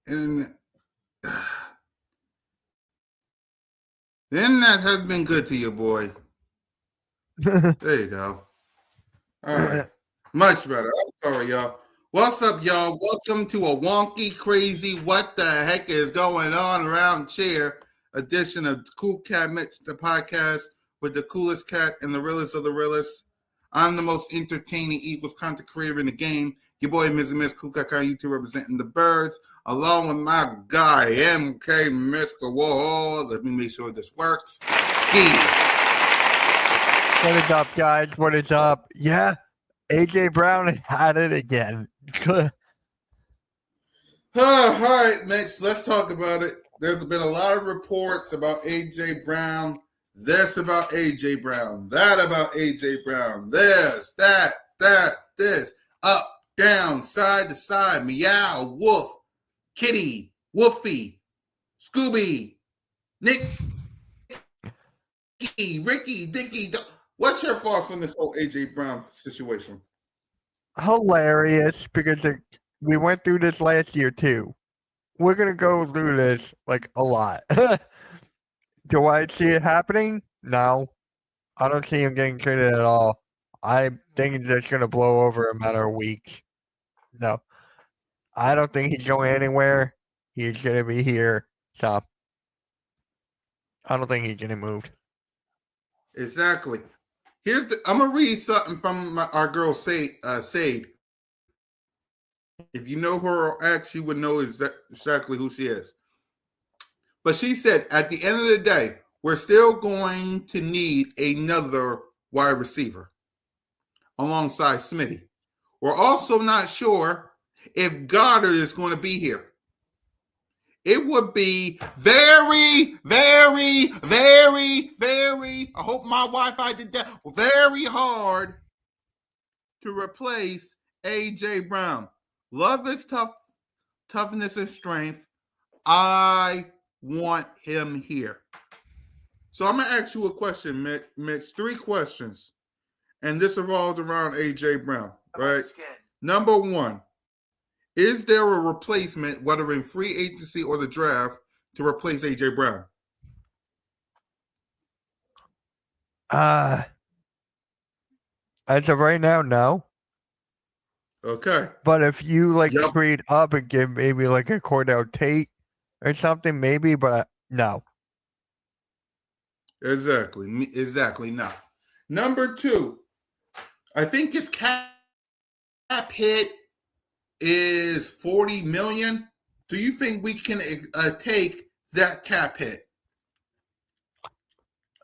And the internet has been good to you, boy. There you go. All right. Much better. I'm sorry, y'all. What's up, y'all? Welcome to a wonky, crazy, what the heck is going on around here edition of CoolCat-Mitch, the podcast with the coolest cat and the realest of the realest. I'm the most entertaining Eagles content creator in the game. Your boy, Ms. and Miss CoolCat on YouTube representing the birds, along with my guy, MK Miska. Whoa, let me make sure this works. Ski. What is up, guys? What is up? Yeah, AJ Brown had it again. All right, Mitch, let's talk about it. There's been a lot of reports about A.J. Brown. This about A.J. Brown. That about A.J. Brown. This, that, this. Up, down, side to side. Meow, woof, kitty, woofy, Scooby, Nick, Ricky, Dicky. What's your thoughts on this whole A.J. Brown situation? Hilarious, because we went through this last year, too. We're going to go through this, like, a lot. Do I see it happening? No. I don't see him getting traded at all. I think it's just going to blow over a matter of weeks. No. I don't think he's going anywhere. He's going to be here. So, I don't think he's getting moved. Exactly. I'm gonna read something from our girl Sade. If you know her or ex, you would know exactly who she is. But she said, at the end of the day, we're still going to need another wide receiver alongside Smitty. We're also not sure if Goddard is going to be here. It would be very, very, very, very, I hope my Wi-Fi did that, very hard to replace A.J. Brown. Love his toughness and strength. I want him here. So I'm going to ask you a question, Mitch. 3 questions. And this revolves around A.J. Brown, right? Number 1. Is there a replacement, whether in free agency or the draft, to replace A.J. Brown? As of right now, no. Okay. But if you trade up and give maybe like a Cordell Tate or something, maybe, but no. Exactly. No. Number 2, I think his cap hit is $40 million. Do you think we can take that cap hit?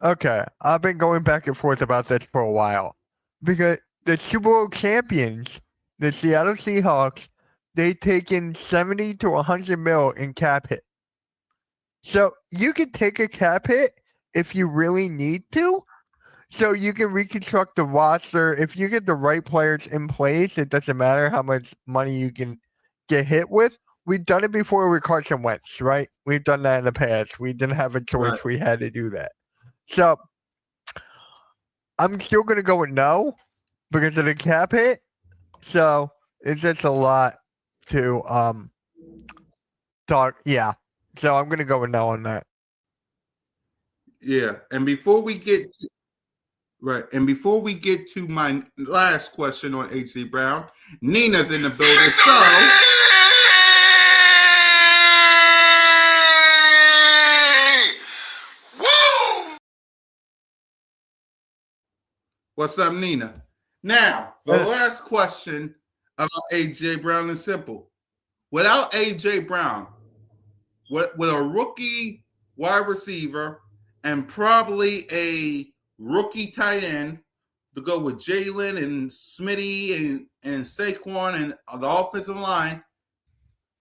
Okay, I've been going back and forth about this for a while because the Super Bowl champions, the Seattle Seahawks, they taken 70 to 100 mil in cap hit. So you can take a cap hit if you really need to. So you can reconstruct the roster. If you get the right players in place, it doesn't matter how much money you can get hit with. We've done it before with Carson Wentz, right? We've done that in the past. We didn't have a choice. Right. We had to do that. So I'm still going to go with no because of the cap hit. So it's just a lot to talk. Yeah. So I'm going to go with no on that. Yeah. And before we get to my last question on A.J. Brown, Nina's in the building. So woo! What's up, Nina? Now, the last question about A.J. Brown is simple. Without A.J. Brown, with a rookie wide receiver and probably a rookie tight end to go with Jalen and Smitty and Saquon and the offensive line,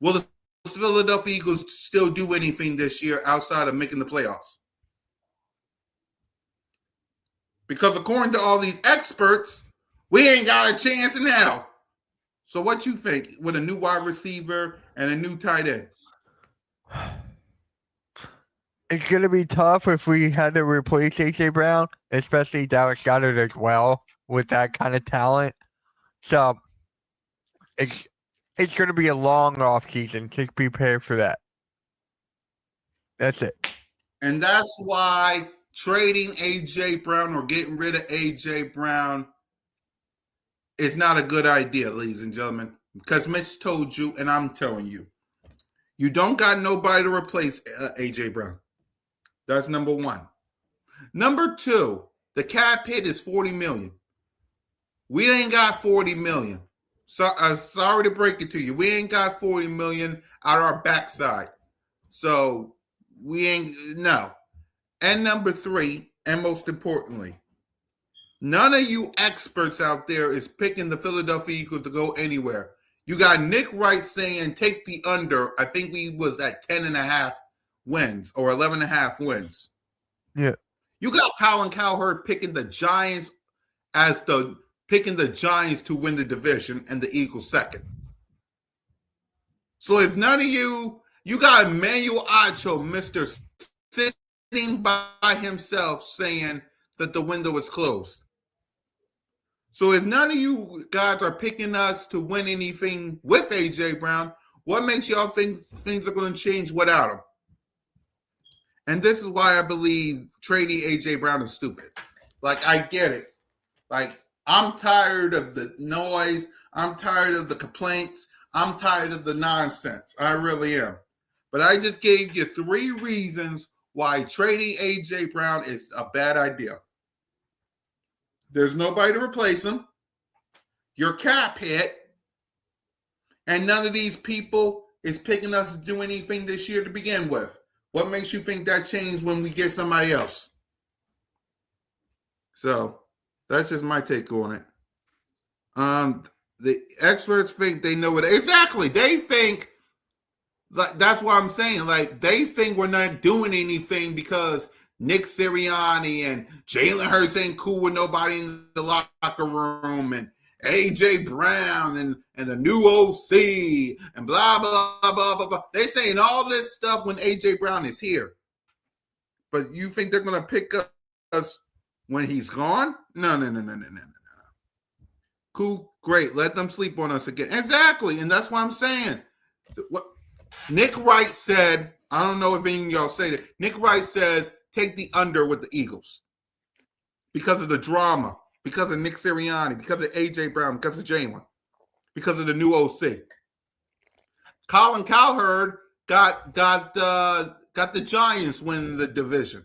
will the Philadelphia Eagles still do anything this year outside of making the playoffs? Because according to all these experts, we ain't got a chance in hell. So what you think with a new wide receiver and a new tight end? It's going to be tough if we had to replace A.J. Brown, especially Dallas Goedert as well with that kind of talent. So it's going to be a long off season to prepare for that. That's it. And that's why trading AJ Brown or getting rid of AJ Brown is not a good idea, ladies and gentlemen. Because Mitch told you, and I'm telling you, you don't got nobody to replace AJ Brown. That's number one. Number two, the cap hit is $40 million. We ain't got $40 million. So sorry to break it to you. We ain't got $40 million out our backside. So we ain't no. And number three, and most importantly, none of you experts out there is picking the Philadelphia Eagles to go anywhere. You got Nick Wright saying take the under. I think we was at 10.5 wins or 11.5 wins. Yeah. You got Colin Cowherd picking the Giants picking the Giants to win the division and the Eagles second. So if none of you got Emmanuel Acho, Mr. sitting by himself saying that the window is closed. So if none of you guys are picking us to win anything with AJ Brown, what makes y'all think things are going to change without him? And this is why I believe trading AJ Brown is stupid. Like, I get it. Like, I'm tired of the noise. I'm tired of the complaints. I'm tired of the nonsense. I really am. But I just gave you 3 reasons why trading AJ Brown is a bad idea. There's nobody to replace him. Your cap hit. And none of these people is picking us to do anything this year to begin with. What makes you think that changed when we get somebody else? So that's just my take on it. The experts think they know what exactly. They think like that's what I'm saying. Like they think we're not doing anything because Nick Sirianni and Jalen Hurts ain't cool with nobody in the locker room, and AJ Brown and the new OC and blah blah blah blah blah. They saying all this stuff when AJ Brown is here. But you think they're gonna pick us when he's gone? No. Cool, great. Let them sleep on us again. Exactly, and that's what I'm saying. What Nick Wright said, I don't know if any of y'all say that. Nick Wright says take the under with the Eagles because of the drama, because of Nick Sirianni, because of AJ Brown, because of Jalen, because of the new OC. Colin Cowherd got the Giants winning the division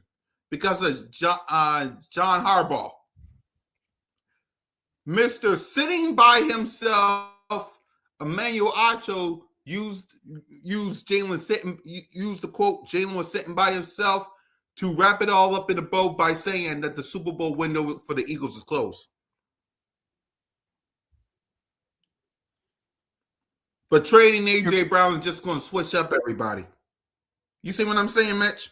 because of John Harbaugh. Mr. Sitting by himself, Emmanuel Acho used the quote, Jalen was sitting by himself to wrap it all up in a bow by saying that the Super Bowl window for the Eagles is closed. But trading AJ Brown is just going to switch up everybody. You see what I'm saying, Mitch?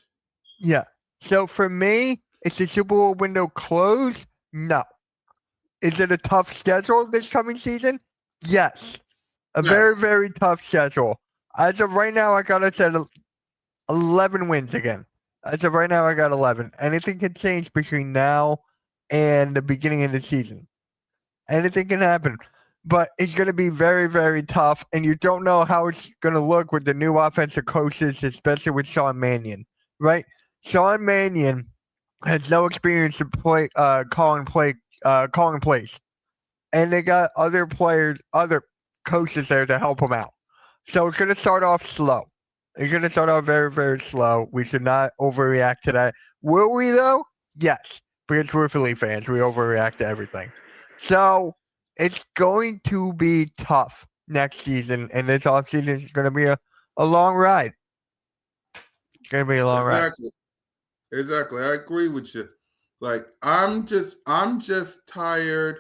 Yeah. So for me, is the Super Bowl window closed? No. Is it a tough schedule this coming season? Yes. Very, very tough schedule. As of right now, I got us at 11 wins again. As of right now, I got 11. Anything can change between now and the beginning of the season. Anything can happen. But it's going to be very, very tough, and you don't know how it's going to look with the new offensive coaches, especially with Sean Mannion, right? Sean Mannion has no experience in calling plays, and they got other coaches there to help them out. So it's going to start off slow. It's going to start off very, very slow. We should not overreact to that. Will we, though? Yes, because we're Philly fans. We overreact to everything. So it's going to be tough next season, and this offseason is going to be a long ride. It's going to be a long ride. Exactly. I agree with you. Like, I'm just tired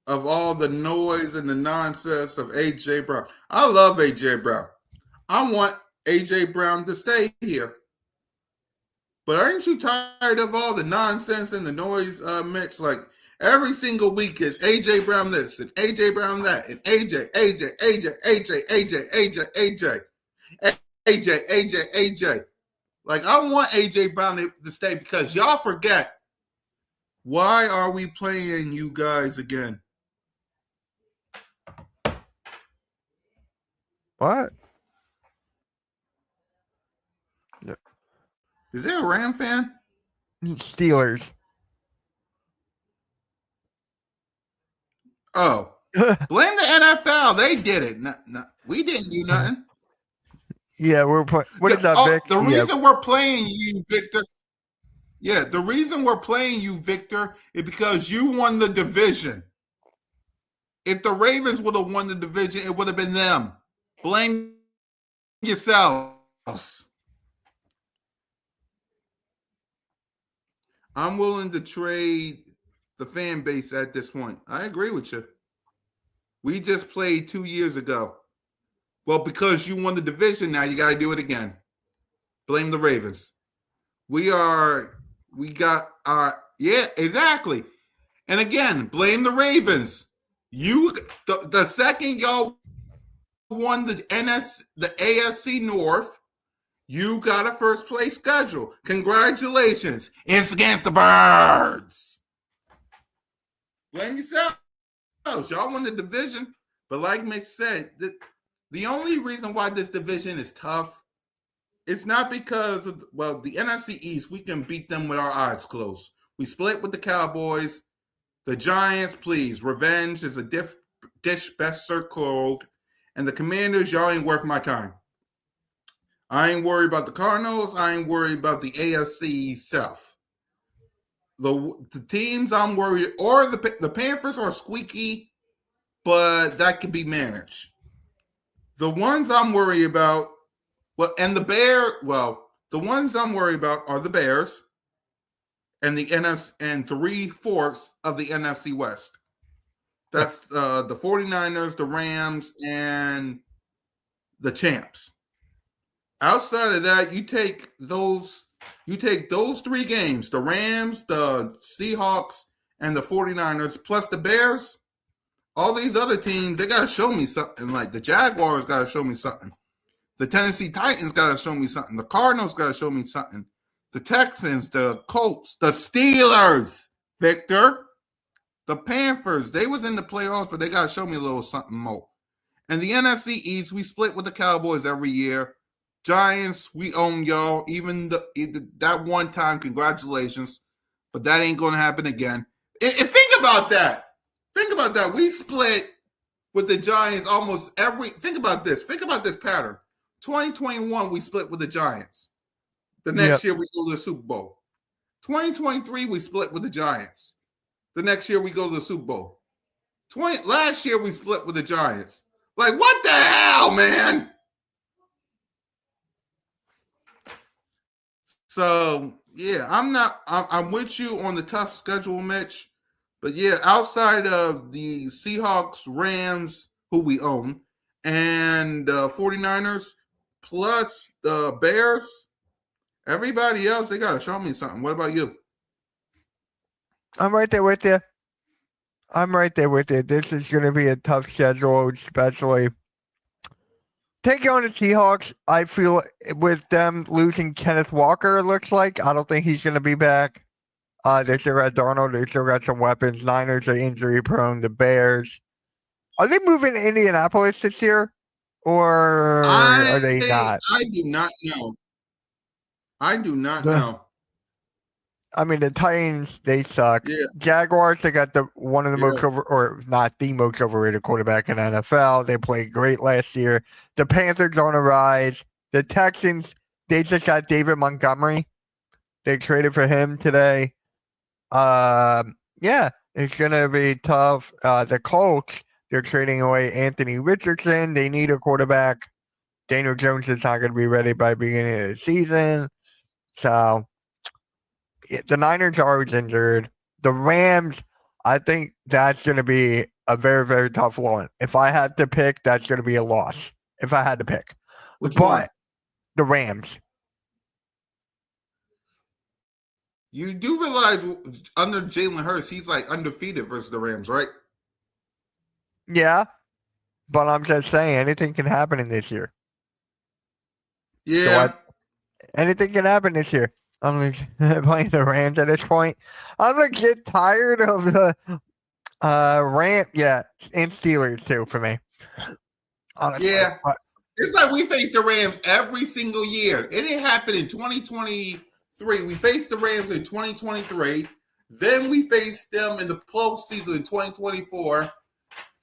of all the noise and the nonsense of AJ Brown. I love AJ Brown. I want AJ Brown to stay here. But aren't you tired of all the nonsense and the noise, Mitch? Like, every single week is AJ Brown this and AJ Brown that and AJ. Like, I want AJ Brown to stay because y'all forget, why are we playing you guys again? What? Is there a Ram fan? Steelers. Oh, blame the NFL. They did it. We didn't do nothing. Yeah, we're playing. What is that, Vic? The Yeah. reason we're playing you, Victor. Yeah, the reason we're playing you, Victor, is because you won the division. If the Ravens would have won the division, it would have been them. Blame yourselves. I'm willing to trade the fan base at this point. I agree with you. We just played 2 years ago. Well, because you won the division, now you got to do it again. Blame the Ravens. Yeah, exactly. And again, blame the Ravens. The second y'all won the AFC North, you got a first place schedule. Congratulations. It's against the Birds. Blame yourselves. Y'all won the division. But like Mitch said, the only reason why this division is tough, it's not because of, the NFC East, we can beat them with our eyes closed. We split with the Cowboys. The Giants, please. Revenge is a dish best served cold. And the Commanders, y'all ain't worth my time. I ain't worried about the Cardinals. I ain't worried about the AFC South. The teams I'm worried, or the Panthers are squeaky, but that can be managed. The ones I'm worried about, the ones I'm worried about are the Bears and the NFC and 3/4 of the NFC West. That's the 49ers, the Rams, and the champs. Outside of that, you take those 3 games, the Rams, the Seahawks, and the 49ers, plus the Bears. All these other teams, they got to show me something. Like the Jaguars got to show me something. The Tennessee Titans got to show me something. The Cardinals got to show me something. The Texans, the Colts, the Steelers, Victor, the Panthers, they was in the playoffs, but they got to show me a little something more. And the NFC East, we split with the Cowboys every year. Giants, we own y'all. Even that one time, congratulations. But that ain't going to happen again. And think about that. Think about that. We split with the Giants almost every. Think about this. Think about this pattern. 2021, we split with the Giants. The next year, we go to the Super Bowl. 2023, we split with the Giants. The next year, we go to the Super Bowl. Last year, we split with the Giants. Like, what the hell, man? So, yeah, I'm with you on the tough schedule, Mitch. But, yeah, outside of the Seahawks, Rams, who we own, and 49ers, plus the Bears, everybody else, they got to show me something. What about you? I'm right there with you. This is going to be a tough schedule, especially taking on the Seahawks. I feel with them losing Kenneth Walker, it looks like. I don't think he's going to be back. They still got Darnold. They still got some weapons. Niners are injury prone. The Bears. Are they moving to Indianapolis this year? Or are they not? I do not know. I mean, the Titans, they suck. Yeah. Jaguars, they got one of the most not the most overrated quarterback in the NFL. They played great last year. The Panthers on a rise. The Texans, they just got David Montgomery. They traded for him today. Yeah, it's gonna be tough. The Colts, they're trading away Anthony Richardson. They need a quarterback. Daniel Jones is not going to be ready by the beginning of the season. So the Niners are always injured. The Rams, I think that's going to be a very, very tough one. If I had to pick, that's going to be a loss. If I had to pick. Which one? The Rams. You do realize under Jalen Hurts, he's like undefeated versus the Rams, right? Yeah. But I'm just saying, anything can happen in this year. Yeah. So anything can happen this year. I'm playing the Rams at this point. I'm going to get tired of the Rams. Yeah, and Steelers too for me. Honestly. Yeah. It's like we face the Rams every single year. It didn't happen in 2023. We faced the Rams in 2023. Then we faced them in the postseason in 2024.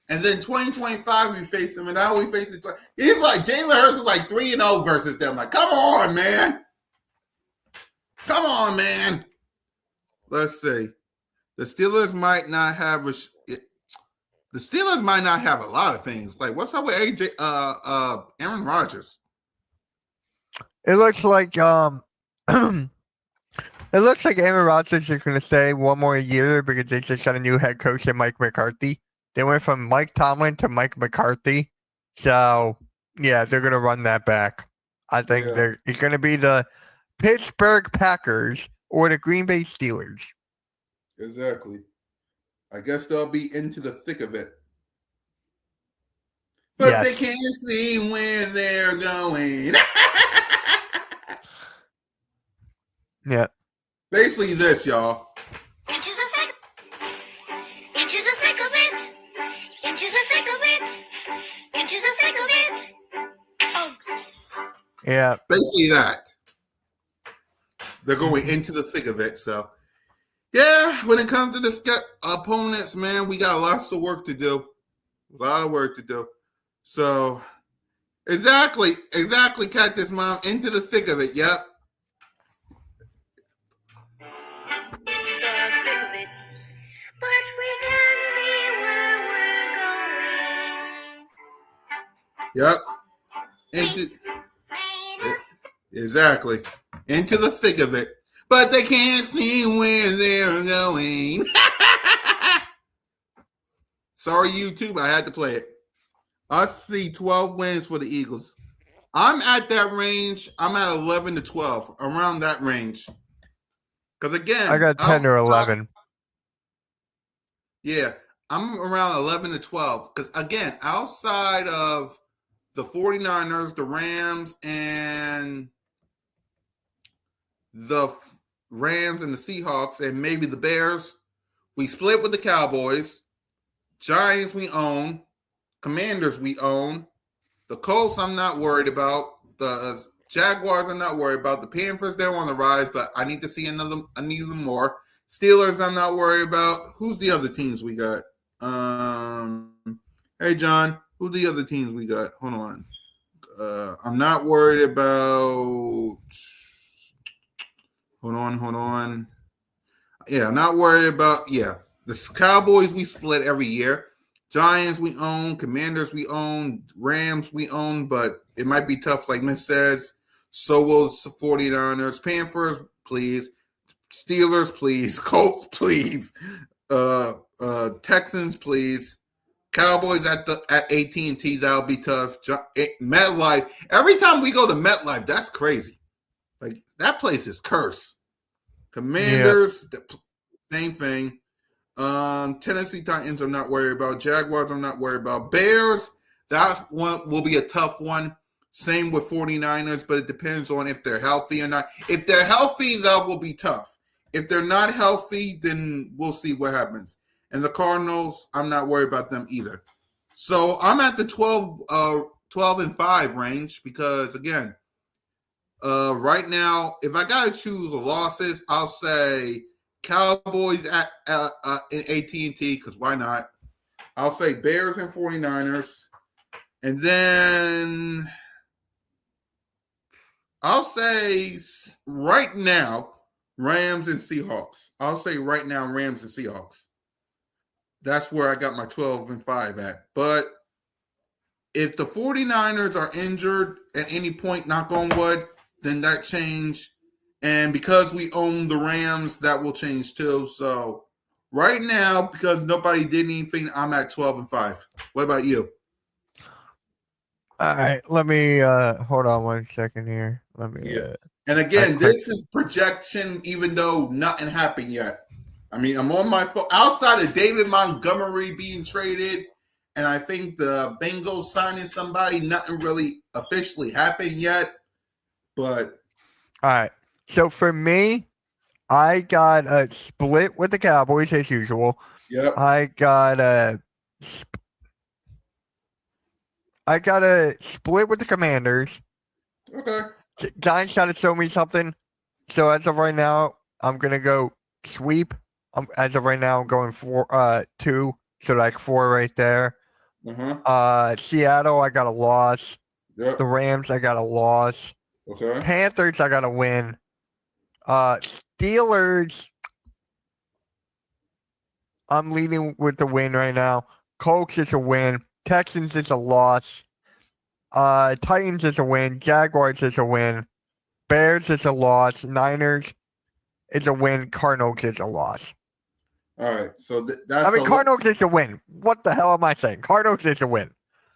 And then 2025 we faced them, and now we face it. He's like Jalen Hurts is like 3-0 versus them. Like, come on, man. Come on, man. Let's see. The Steelers might not have a lot of things. Like, what's up with Aaron Rodgers? It looks like Aaron Rodgers is going to stay one more year because they just got a new head coach in Mike McCarthy. They went from Mike Tomlin to Mike McCarthy. So, yeah, they're going to run that back. I think it's going to be the Pittsburgh Packers or the Green Bay Steelers. Exactly. I guess they'll be into the thick of it. But they can't see where they're going. Yeah. Basically this, y'all. Into the thick of it. Into the thick of it. Into the thick of it. Oh. Yeah. Basically that. They're going into the thick of it. So, yeah, when it comes to the opponents, man, we got lots of work to do. A lot of work to do. So, exactly, Cactus Mom, into the thick of it. Yep. But we can't see where we're going. Yep. Exactly. Into the thick of it. But they can't see where they're going. Sorry, YouTube. I had to play it. I see 12 wins for the Eagles. I'm at that range. I'm at 11 to 12, around that range. Because again, I got 10 or 11. Yeah, I'm around 11 to 12. Because again, outside of the 49ers, the Rams, and the Seahawks, and maybe the Bears, we split with the Cowboys. Giants we own. Commanders we own. The Colts I'm not worried about. The Jaguars I'm not worried about. The Panthers, they're on the rise, but I need to see I need them more. Steelers I'm not worried about. Who's the other teams we got? Hey John, who the other teams we got? Hold on. I'm not worried about. Hold on. Yeah, I'm not worried about. Yeah, the Cowboys we split every year. Giants we own, Commanders we own, Rams we own, but it might be tough, like Miss says. So will 49ers, Panthers, please. Steelers, please. Colts, please. Texans, please. Cowboys at AT&T, that'll be tough. MetLife. Every time we go to MetLife, that's crazy. Like, that place is cursed. Commanders, same thing. Tennessee Titans I'm not worried about. Jaguars I'm not worried about. Bears, that one will be a tough one. Same with 49ers, but it depends on if they're healthy or not. If they're healthy, that will be tough. If they're not healthy, then we'll see what happens. And the Cardinals, I'm not worried about them either. So I'm at the 12 and 5 range because, again, right now, if I got to choose losses, I'll say Cowboys in AT&T, because why not? I'll say Bears and 49ers. And then I'll say right now, Rams and Seahawks. I'll say right now, Rams and Seahawks. That's where I got my 12 and 5 at. But if the 49ers are injured at any point, knock on wood, then that change. And because we own the Rams, that will change too. So right now, because nobody did anything, I'm at 12 and 5. What about you? All right, let me hold on one second here. Let me. And again, this is projection, even though nothing happened yet. I mean, I'm on my phone. Outside of David Montgomery being traded, and I think the Bengals signing somebody, nothing really officially happened yet. But all right. So for me, I got a split with the Cowboys as usual. Yep. I got a I gotta split with the Commanders. Okay. Giants gotta show me something. So as of right now, I'm gonna go sweep. As of right now, I'm going 2. So like 4 right there. Seattle, I got a loss. Yep. The Rams, I got a loss. Okay. Panthers, I got a win. Steelers, I'm leading with the win right now. Colts is a win. Texans is a loss. Titans is a win. Jaguars is a win. Bears is a loss. Niners is a win. Cardinals is a loss. All right. So I that's mean, Cardinals is a win. What the hell am I saying? Cardinals is a win.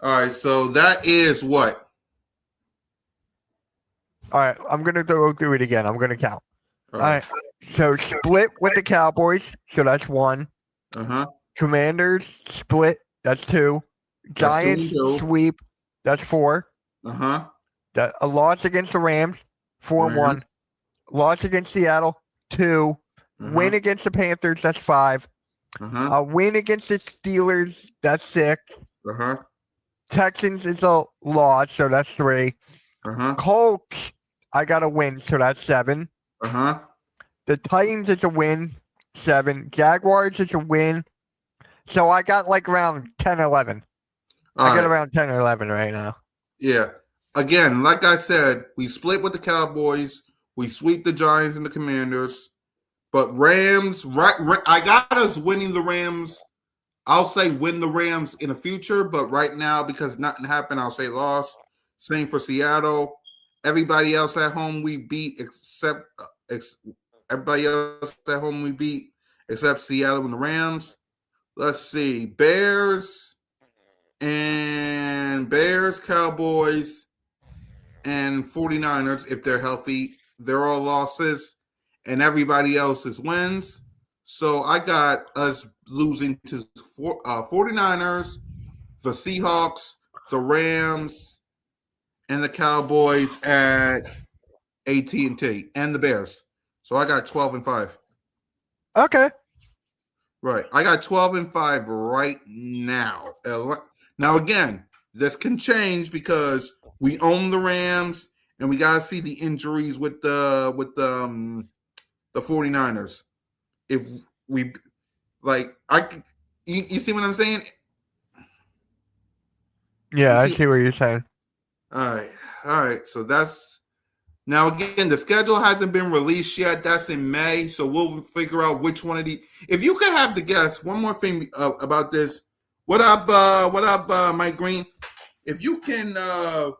all right. So that is what? All right, I'm gonna go through it again. I'm gonna count. All All right. So split with the Cowboys. So that's 1. Uh-huh. Commanders split. That's 2. That's 2 and Giants 2. sweep. That's 4. Uh-huh. A loss against the Rams. 4-1. Rams. Loss against Seattle. 2. Win against the Panthers. That's 5. Uh-huh. A win against the Steelers. That's 6. Uh-huh. Texans is a loss. So that's 3. Uh-huh. Colts, I got a win. So that's 7. Uh-huh. The Titans is a win. 7. Jaguars is a win. So I got like around 10, 11. All I got right. around 10 or 11 right now. Yeah. Again, like I said, we split with the Cowboys. We sweep the Giants and the Commanders. But Rams, I got us winning the Rams. I'll say win the Rams in the future, but right now, because nothing happened, I'll say loss. Same for Seattle. Everybody else at home we beat except everybody else at home we beat except Seattle and the Rams. Let's see. Bears, Cowboys, and 49ers, if they're healthy, they're all losses, and everybody else is wins. So I got us losing to 49ers, the Seahawks, the Rams, and the Cowboys at AT&T, and the Bears. So I got 12-5. Okay. Right. I got 12-5 right now. Now again, this can change because we own the Rams and we gotta see the injuries with the 49ers. If we you see what I'm saying? Yeah, I see what you're saying. All right. So that's now again, the schedule hasn't been released yet. That's in May, so we'll figure out which one of the. If you could have the guess, one more thing about this. What up, Mike Green? If you can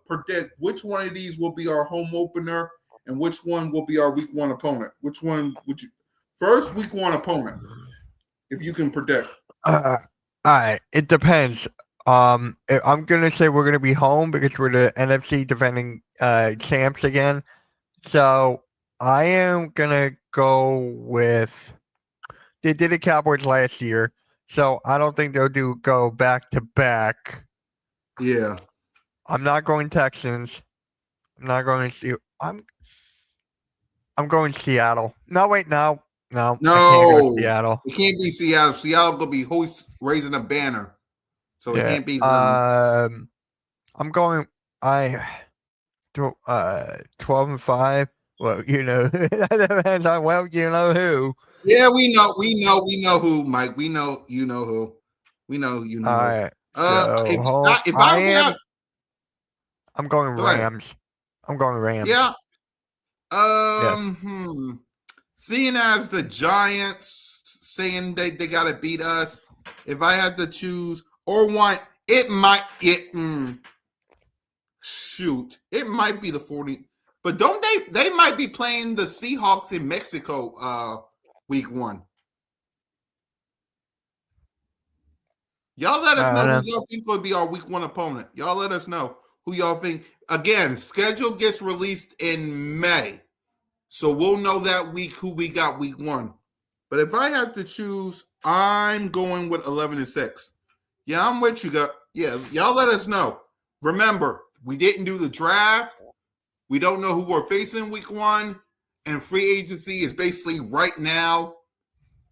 predict which one of these will be our home opener and which one will be our week 1 opponent, which one would you first week 1 opponent? If you can predict. All right. It depends. I'm gonna say we're gonna be home because we're the NFC defending champs again. So I am gonna go with. They did the Cowboys last year, so I don't think they'll go back to back. Yeah. I'm not going Texans. I'm not going to see. I'm going Seattle. No, wait, no. I can't go Seattle. It can't be Seattle. Seattle will be raising a banner, so it can't be. I'm going. 12-5. Well, that depends on you know who. Yeah, we know who, Mike. We know you know who. We know you know. All who. right. I'm going Rams. I'm going Rams. Yeah. Seeing as the Giants saying they got to beat us, if I had to choose or one, it might be the 40. But don't they might be playing the Seahawks in Mexico week 1. Y'all let us know who y'all think will be our week 1 opponent. Y'all let us know who y'all think. Again, schedule gets released in May. So we'll know that week who we got week 1. But if I have to choose, I'm going with 11-6. Yeah, I'm with you guys. Yeah, y'all let us know. Remember, we didn't do the draft. We don't know who we're facing week 1. And free agency is basically right now,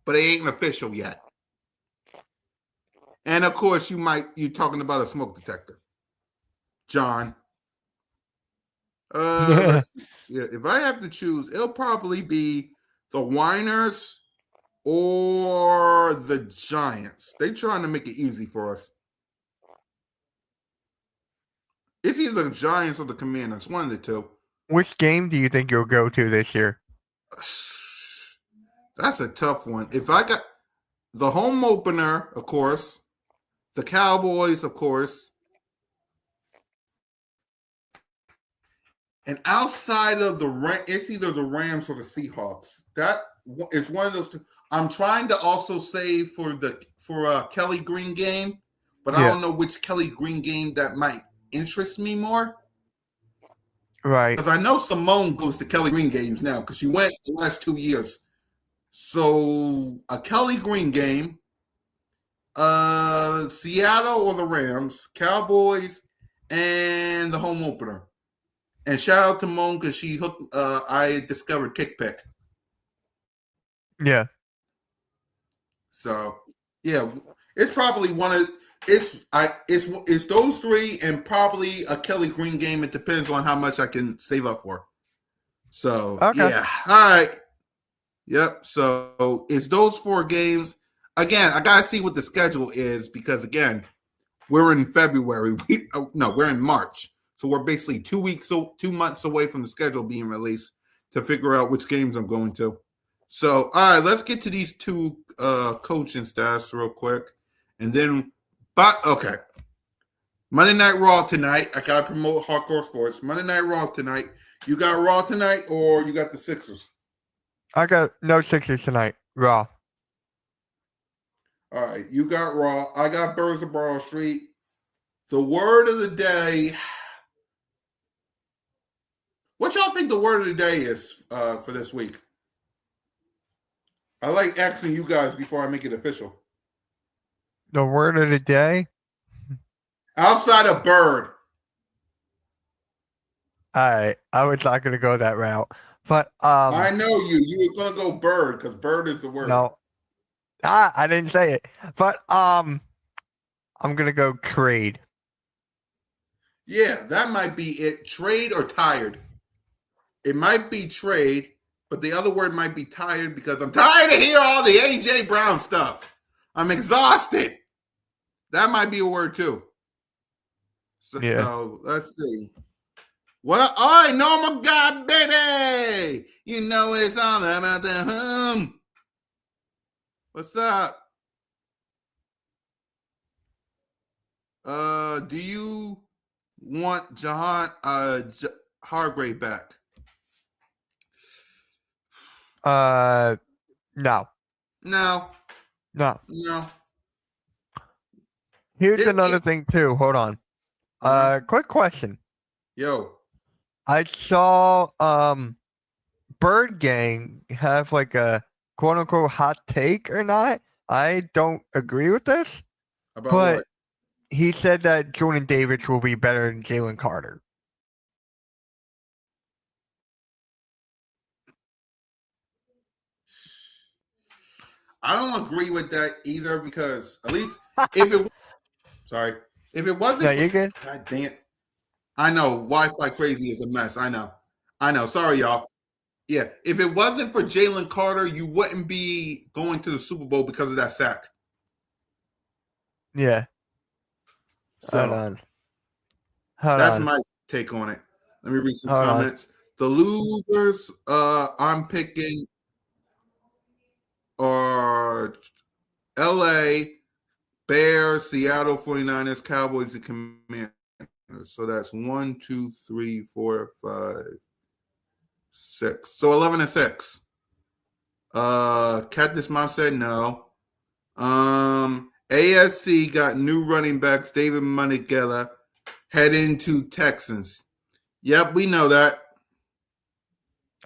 but it ain't official yet. And of course, you're talking about a smoke detector. John. Let's see. Yeah, if I have to choose, it'll probably be the Whiners or the Giants. They trying to make it easy for us. It's either the Giants or the Commanders. One of the two. Which game do you think you'll go to this year? That's a tough one. If I got the home opener, of course, the Cowboys, of course, and outside of it's either the Rams or the Seahawks. That is one of those two. I'm trying to also save for a Kelly Green game, but I don't know which Kelly Green game that might interest me more. Right. Because I know Simone goes to Kelly Green games now because she went the last 2 years. So a Kelly Green game, Seattle or the Rams, Cowboys, and the home opener. And shout out to Moan because she hooked. I discovered TickPick. Yeah. So yeah, it's probably one of it's those three and probably a Kelly Green game. It depends on how much I can save up for. So yeah, all right. Yep. So it's those 4 games. Again, I gotta see what the schedule is because again, we're in February. We're in March. So we're basically 2 months away from the schedule being released to figure out which games I'm going to. So, all right, let's get to these 2 coaching staffs real quick. And then, okay. Monday Night Raw tonight. I got to promote Hardcore Sports. Monday Night Raw tonight. You got Raw tonight or you got the Sixers? I got no Sixers tonight. Raw. All right, you got Raw. I got Birds of Broad Street. The word of the day. What y'all think the word of the day is for this week? I like asking you guys before I make it official. The word of the day? Outside of bird. I was not gonna go that route. But I know you. You were gonna go bird because bird is the word. No. I didn't say it. But I'm gonna go trade. Yeah, that might be it. Trade or tired. It might be trade, but the other word might be tired because I'm tired of hearing all the AJ Brown stuff. I'm exhausted. That might be a word too. So let's see. What? I know my God, baby. You know it's all about the hum. What's up? Do you want Jahan Hargrave back? No. No. Here's another thing too. Hold on. Quick question. Yo. I saw Bird Gang have like a quote unquote hot take or not. I don't agree with this. About but what? He said that Jordan Davis will be better than Jalen Carter. I don't agree with that either because at least if it wasn't Yeah, you're good. God damn. I know Wi-Fi crazy is a mess. I know. Sorry, y'all. Yeah, if it wasn't for Jalen Carter, you wouldn't be going to the Super Bowl because of that sack. Yeah. So Hold that's on. my take on it. Let me read some Hold comments. The losers I'm picking are LA, Bears, Seattle 49ers, Cowboys, and Commanders. So that's 1, 2, 3, 4, 5, 6. So 11 and 6. Cat this mom said no. ASC got new running backs, David Moneygeller, head into Texans. Yep, we know that.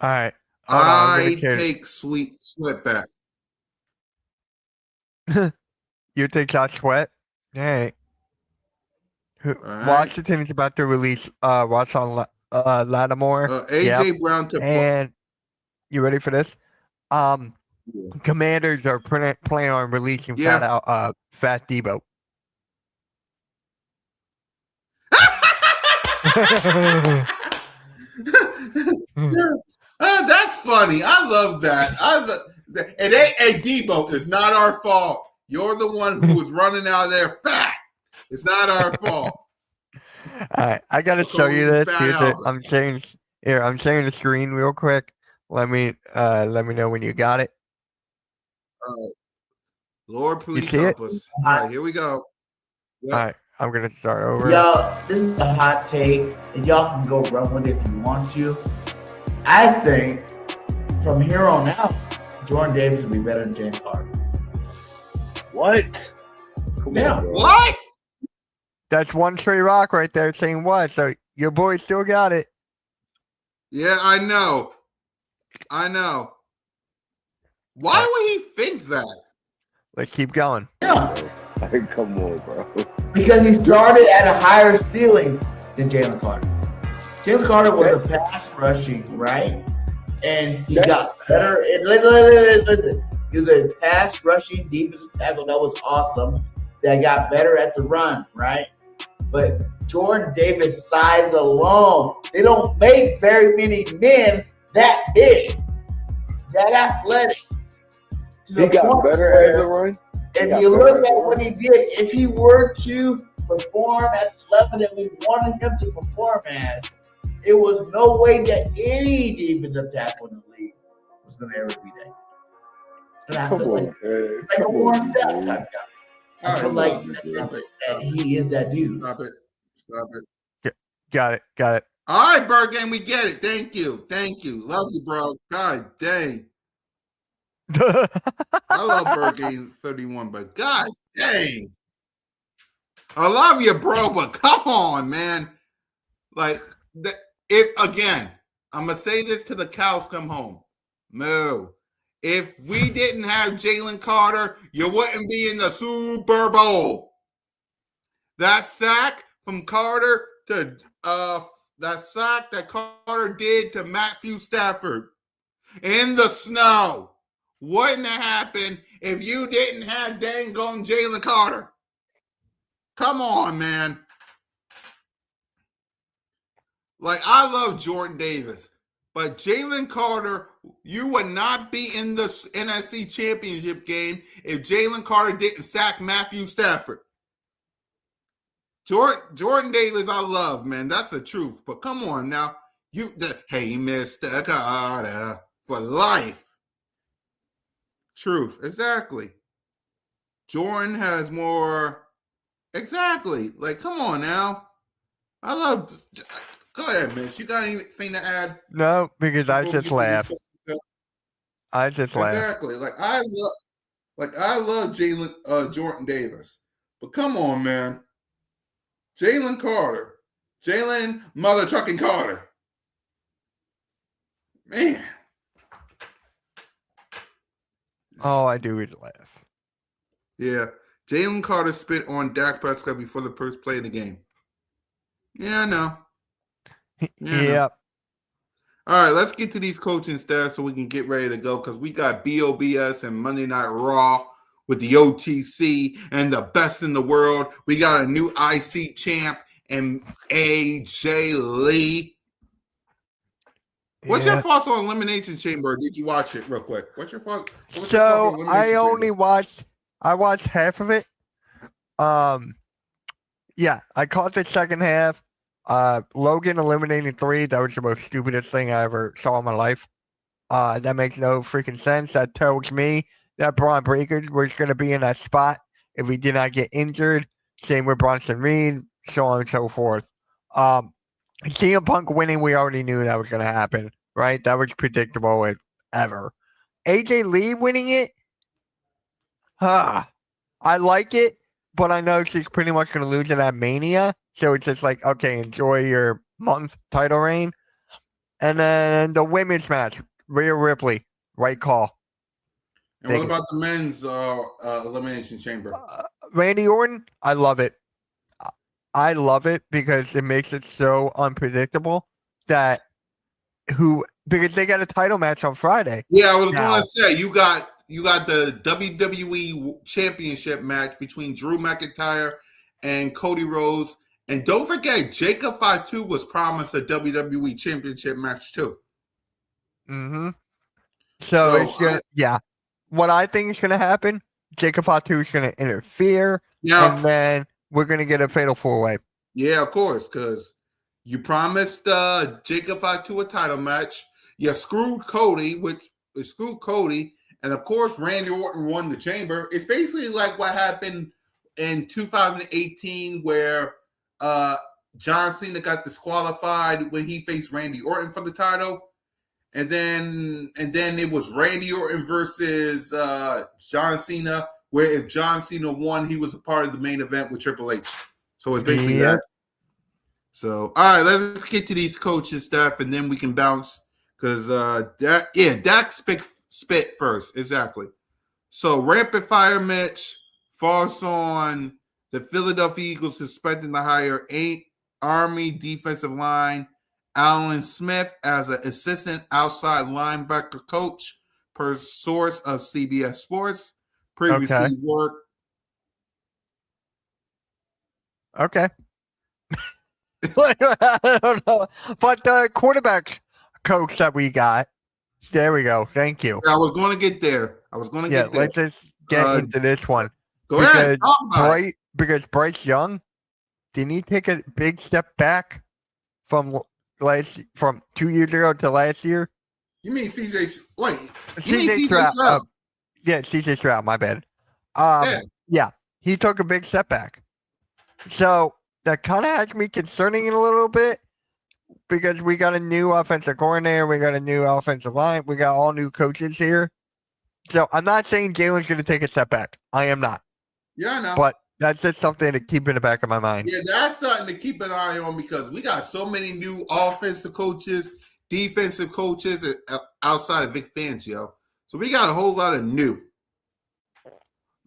All right. I take Sweat back. You take Josh Sweat? All right. Washington is about to release Watson Lattimore. AJ Brown to and you ready for this? Commanders are planning on releasing Fat Debo. That's funny. I love that. And Debo, it's not our fault. You're the one who was running out there fat. It's not our fault. All right, I gotta show you this. I'm sharing the screen real quick. Let me know when you got it. Lord, please help us. All right, here we go. Yep. All right, I'm gonna start over. Y'all, this is a hot take, and y'all can go run with it if you want to. I think from here on out, Jordan Davis will be better than James Harden. What? What? That's one straight rock right there saying what? So your boy still got it. Yeah, I know. Why would he think that? Let's keep going. Yeah. Come on, bro. Because he started at a higher ceiling than Jalen Carter. Jalen Carter was a pass rushing, right? And he got better. Listen. He was a pass rushing defensive tackle that was awesome. That got better at the run, right? But Jordan Davis' size alone, they don't make very many men that big, that athletic. He got better at the run. If you look at what he did, if he were to perform at the level that we wanted him to perform at, it was no way that any defensive tackle in the league was going to ever be that. And I feel like a Warren Sapp type guy. I feel like that he is that dude. Stop it. Got it. All right, Bird Game, we get it. Thank you. Love you, bro. God dang. I love Bird Game 31, but God dang. I love you, bro, but come on, man. Like, again, I'm going to say this till the cows come home. No. If we didn't have Jalen Carter, you wouldn't be in the Super Bowl. That sack from Carter to that sack that Carter did to Matthew Stafford in the snow wouldn't have happened if you didn't have dang gone Jalen Carter. Come on, man. Like, I love Jordan Davis, but Jalen Carter, you would not be in the NFC Championship game if Jalen Carter didn't sack Matthew Stafford. Jordan Davis, I love, man. That's the truth. But come on now. Hey, Mr. Carter, for life. Truth. Exactly. Jordan has more. Exactly. Like, come on now. I love. Go ahead, Mitch. You got anything to add? No, because I just laughed. Exactly. Like I love Jordan Davis. But come on, man. Jalen Carter. Jalen mother trucking Carter. Man. All I do is laugh. Yeah. Jalen Carter spit on Dak Prescott before the first play of the game. Yeah, I know. Yep. All right, let's get to these coaching staffs so we can get ready to go because we got BOBS and Monday Night Raw with the OTC and the best in the world. We got a new IC champ and AJ Lee. What's your thoughts on Elimination Chamber? Did you watch it real quick? What's your thoughts? So I watched half of it. Yeah, I caught the second half. Logan eliminating 3. That was the most stupidest thing I ever saw in my life. That makes no freaking sense. That tells me that Braun Breakers was going to be in that spot if he did not get injured. Same with Bronson Reed, so on and so forth. CM Punk winning, we already knew that was going to happen, right? That was predictable ever. AJ Lee winning it, I like it, but I know she's pretty much going to lose in that Mania. So it's just like, okay, enjoy your month title reign. And then the women's match, Rhea Ripley, right call. And what about the men's Elimination Chamber? Randy Orton, I love it. I love it because it makes it so unpredictable because they got a title match on Friday. Yeah, I was going to say you got the WWE Championship match between Drew McIntyre and Cody Rhodes, And don't forget, Jacob Fatu was promised a WWE Championship match too. Mm-hmm. So So it's gonna, yeah. What I think is gonna happen, Jacob Fatu is gonna interfere, now, and then we're gonna get a fatal 4-way. yeah, of course, because you promised Jacob Fatu a title match. You screwed Cody, and of course Randy Orton won the Chamber. It's basically like what happened in 2018, where John Cena got disqualified when he faced Randy Orton for the title. And then it was Randy Orton versus John Cena, where if John Cena won, he was a part of the main event with Triple H. So it's basically that. So all right, let's get to these coaching stuff, and then we can bounce because Dak spit first, exactly. So rapid fire Mitch falls on the Philadelphia Eagles suspecting to hire 8 Army defensive line Alan Smith as an assistant outside linebacker coach, per source of CBS Sports. Previously worked. Okay. I don't know. But the quarterback coach that we got, there we go. Thank you. I was going to get there. Yeah, let's just get into this one. Go ahead. Talk about it. Because Bryce Young, didn't he take a big step back from 2 years ago to last year? You mean CJ? Wait, CJ Stroud? Yeah, CJ Stroud. My bad. Yeah, he took a big step back. So that kind of has me concerning it a little bit because we got a new offensive coordinator, we got a new offensive line, we got all new coaches here. So I'm not saying Jalen's going to take a step back. I am not. Yeah, I know. But that's just something to keep in the back of my mind. Yeah, that's something to keep an eye on because we got so many new offensive coaches, defensive coaches outside of Vic Fangio. So we got a whole lot of new,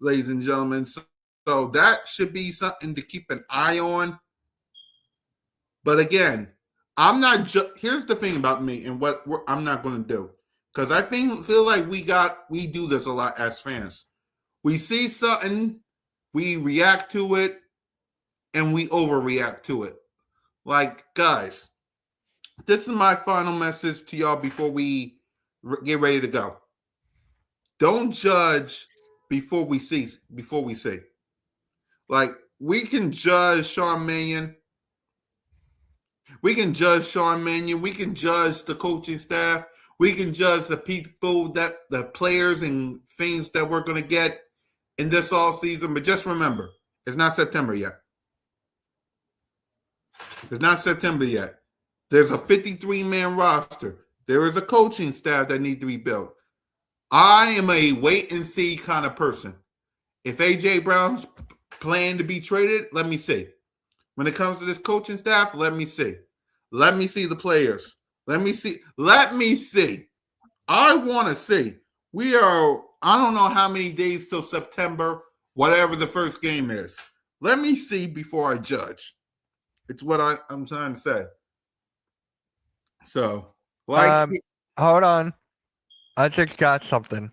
ladies and gentlemen. So that should be something to keep an eye on. But again, I'm not. Here's the thing about me and what I'm not going to do because I feel like we do this a lot as fans. We see something, we react to it, and we overreact to it. Like, guys, this is my final message to y'all before we get ready to go. Don't judge before we see. Like, we can judge Sean Mannion. We can judge the coaching staff. We can judge the people the players and things that we're going to get in this all season. But just remember, it's not September yet. It's not September yet. There's a 53-man roster. There is a coaching staff that needs to be built. I am a wait-and-see kind of person. If A.J. Brown's planning to be traded, let me see. When it comes to this coaching staff, let me see. Let me see the players. Let me see. I want to see. I don't know how many days till September, whatever the first game is. Let me see before I judge. It's what I'm trying to say. So, hold on. I just got something.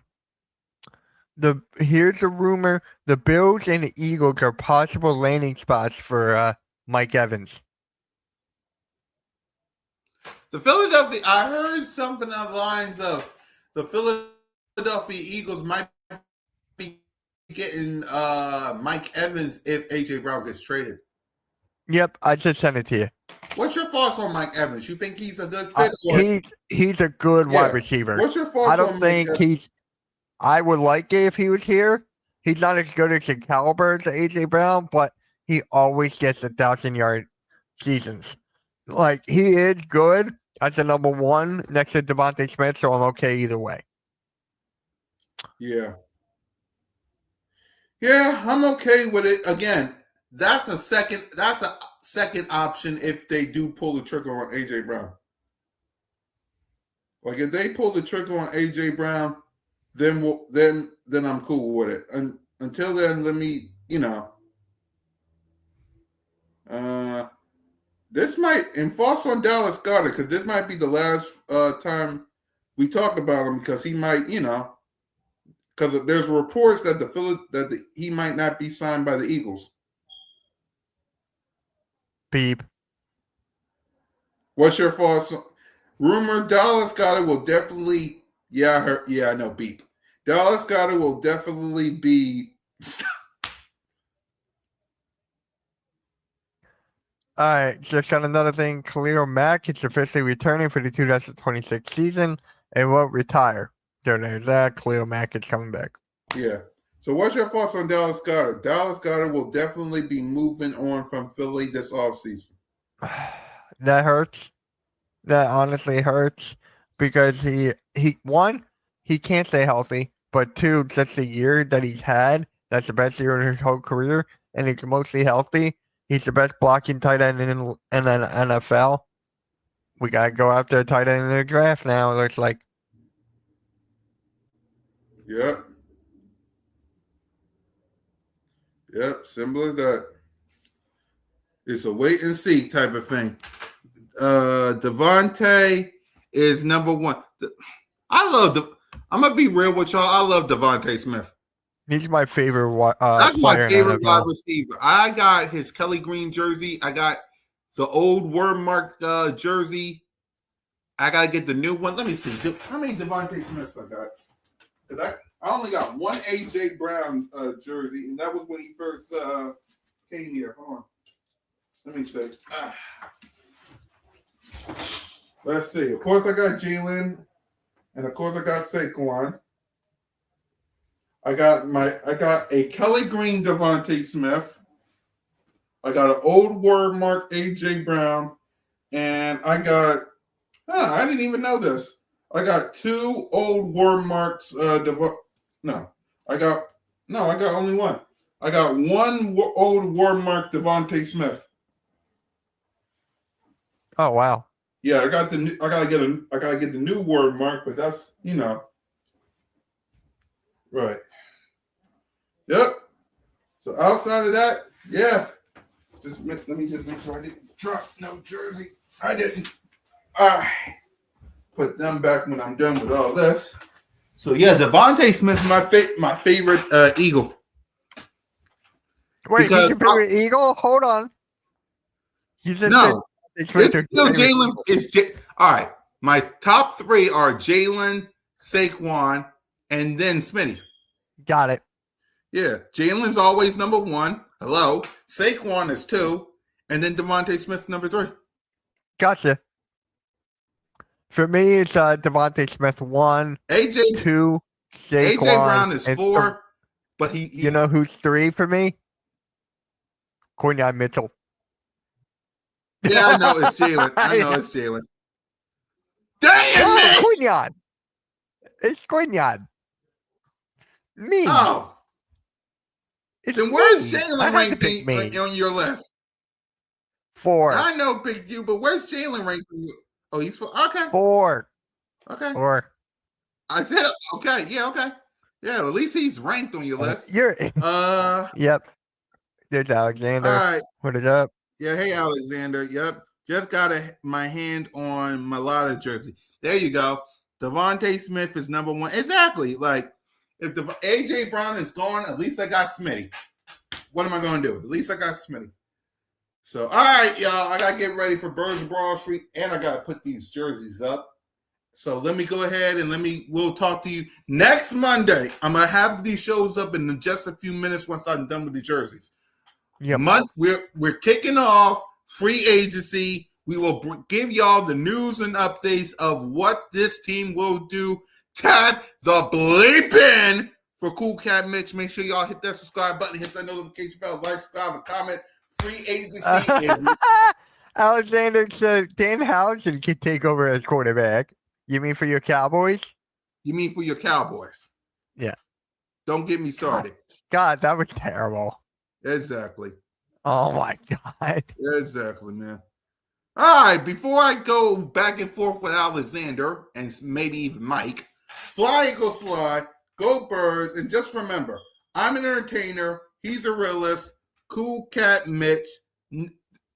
Here's a rumor: the Bills and the Eagles are possible landing spots for Mike Evans. I heard something on the lines of the Philadelphia Eagles might be getting Mike Evans if A.J. Brown gets traded. Yep, I just sent it to you. What's your thoughts on Mike Evans? You think he's a good fit? He's a good wide receiver. What's your thoughts? I don't think I would like it if he was here. He's not as good as the caliber as A.J. Brown, but he always gets 1,000-yard seasons. Like, he is good as a number one next to Devontae Smith, so I'm okay either way. Yeah, I'm okay with it. Again, that's a second option if they do pull the trigger on A.J. Brown. Like, if they pull the trigger on A.J. Brown, then I'm cool with it. And until then, let me, this might, and false on Dallas Goedert, because this might be the last time we talk about him, because he might, because there's reports that he might not be signed by the Eagles. Beep. What's your false rumor? Dallas Goddard will definitely. Yeah, I heard. Yeah, I know. Beep. Dallas Goddard will definitely be. All right, just got another thing. Khalil Mack is officially returning for the 2026 season and won't retire. So there's that. Khalil Mack is coming back. Yeah. So, what's your thoughts on Dallas Goddard? Dallas Goddard will definitely be moving on from Philly this offseason. That hurts. That honestly hurts because he one, he can't stay healthy, but two, just the year that he's had, that's the best year in his whole career, and he's mostly healthy. He's the best blocking tight end in the NFL. We gotta go after a tight end in the draft now. It looks like. Yep. Yep. Simple as that. It's a wait and see type of thing. Devontae is number one. I'm gonna be real with y'all. I love Devontae Smith. He's my favorite That's player my favorite in wide NFL. receiver. I got his Kelly Green jersey. I got the old word mark jersey. I gotta get the new one. Let me see. How many Devontae Smiths I got? Because I only got one AJ Brown jersey, and that was when he first came here. Hold on. Let me see. Let's see. Of course, I got Jalen, and of course, I got Saquon. I got a Kelly Green Devontae Smith. I got an old word mark AJ Brown, and I got. I didn't even know this. I got two old word marks. I got only one. I got one old word mark Devontae Smith. Oh wow. Yeah, I gotta get the new word mark, but that's right. Yep. So outside of that, yeah. Let me just make sure I didn't drop no jersey. I didn't. Put them back when I'm done with all this. So yeah, Devontae Smith is my favorite Eagle. Wait, Because he's your favorite Eagle? Hold on. You just no, said it's still Jalen. All right. My top three are Jalen, Saquon, and then Smitty. Got it. Yeah, Jalen's always number one. Hello. Saquon is two, and then Devontae Smith number three. Gotcha. For me, it's Devontae Smith 1, AJ 2, Saquon. AJ Brown is and 4, but he you know who's 3 for me? Mitchell. Yeah, I know it's Jalen. I know it's Jalen. Damn No, it! Quinyon. It's Quinyon. Me. Oh, It's then where's me. I Jalen had to pick me. ranked on your list? 4. I know picked you, but where's Jalen ranked? Oh, he's 4. Okay. 4. Okay. 4. I said okay. Yeah. Okay. Yeah. At least he's ranked on your list. You're. All Yep. There's Alexander. right. What is up? Yeah. Hey, Alexander. Yep. Just got my hand on my Lotta jersey. There you go. Devontae Smith is number one. Exactly. Like if the AJ Brown is gone, at least I got Smitty. What am I going to do? At least I got Smitty. So, all right, y'all. I got to get ready for Birds of Broad Street, and I got to put these jerseys up. So let me go ahead and we'll talk to you next Monday. I'm going to have these shows up in just a few minutes once I'm done with the jerseys. Yep. We're kicking off free agency. We will give y'all the news and updates of what this team will do. Tap the bleeping for CoolCat-Mitch. Make sure y'all hit that subscribe button, hit that notification bell, like, subscribe, and comment. Free agency is. Alexander said Dan Housen can take over as quarterback. You mean for your Cowboys? You mean for your Cowboys? Yeah. Don't get me started. God, that was terrible. Exactly. Oh my God. Exactly, man. All right, before I go back and forth with Alexander and maybe even Mike, fly, go slide, go Birds, and just remember, I'm an entertainer. He's a realist. CoolCat-Mitch.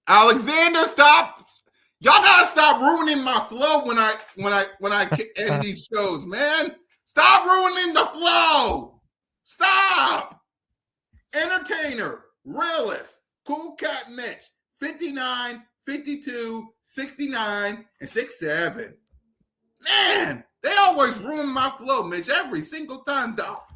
Alexander, stop! Y'all gotta stop ruining my flow when I end these shows, man. Stop ruining the flow. Stop. Entertainer, realist, CoolCat-Mitch. 59, 52, 69, and 67. Man, they always ruin my flow, Mitch, every single time, Dolph.